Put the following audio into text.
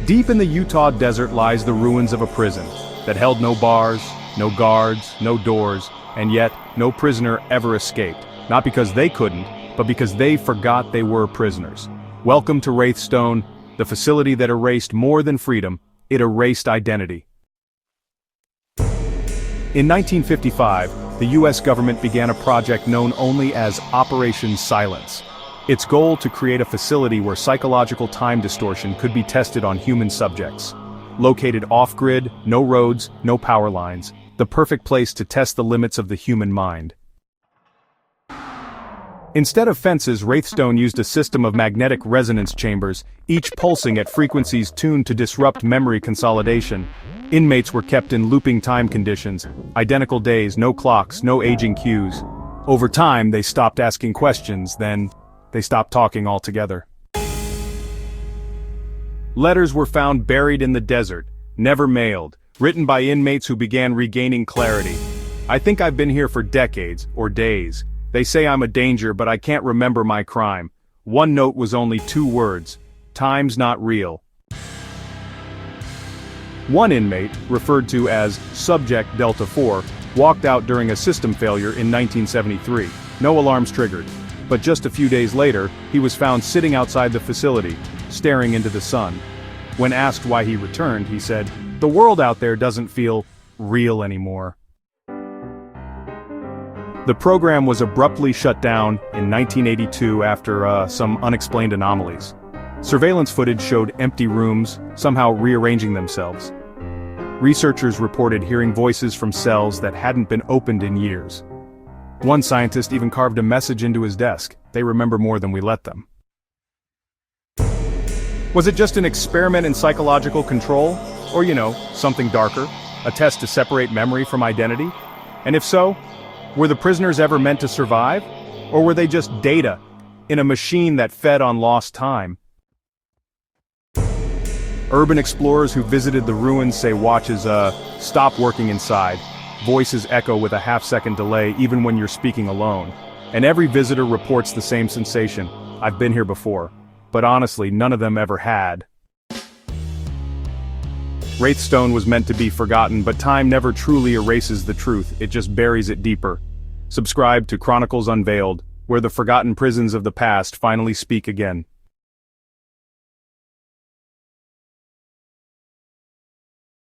Deep in the Utah desert lies the ruins of a prison that held no bars, no guards, no doors, and yet no prisoner ever escaped. Not because they couldn't, but because they forgot they were prisoners. Welcome to Wraithstone, the facility that erased more than freedom, it erased identity. In 1955, the US government began a project known only as Operation Silence. Its goal to create a facility where psychological time distortion could be tested on human subjects. Located off-grid, no roads, no power lines, the perfect place to test the limits of the human mind. Instead of fences, Wraithstone used a system of magnetic resonance chambers, each pulsing at frequencies tuned to disrupt memory consolidation. Inmates were kept in looping time conditions, identical days, no clocks, no aging cues. Over time, they stopped asking questions, then they stopped talking altogether. Letters were found buried in the desert, never mailed, written by inmates who began regaining clarity. I think I've been here for decades, or days. They say I'm a danger, but I can't remember my crime. One note was only 2 words. Time's not real. One inmate, referred to as Subject Delta 4, walked out during a system failure in 1973. No alarms triggered. But just a few days later, he was found sitting outside the facility, staring into the sun. When asked why he returned, he said, "The world out there doesn't feel real anymore." The program was abruptly shut down in 1982 after some unexplained anomalies. Surveillance footage showed empty rooms, somehow rearranging themselves. Researchers reported hearing voices from cells that hadn't been opened in years. One scientist even carved a message into his desk. They remember more than we let them. Was it just an experiment in psychological control? Or, something darker? A test to separate memory from identity? And if so, were the prisoners ever meant to survive? Or were they just data in a machine that fed on lost time? Urban explorers who visited the ruins say watches stop working inside. Voices echo with a half-second delay even when you're speaking alone. And every visitor reports the same sensation. I've been here before. But honestly, none of them ever had. Wraithstone was meant to be forgotten, but time never truly erases the truth, it just buries it deeper. Subscribe to Chronicles Unveiled, where the forgotten prisons of the past finally speak again.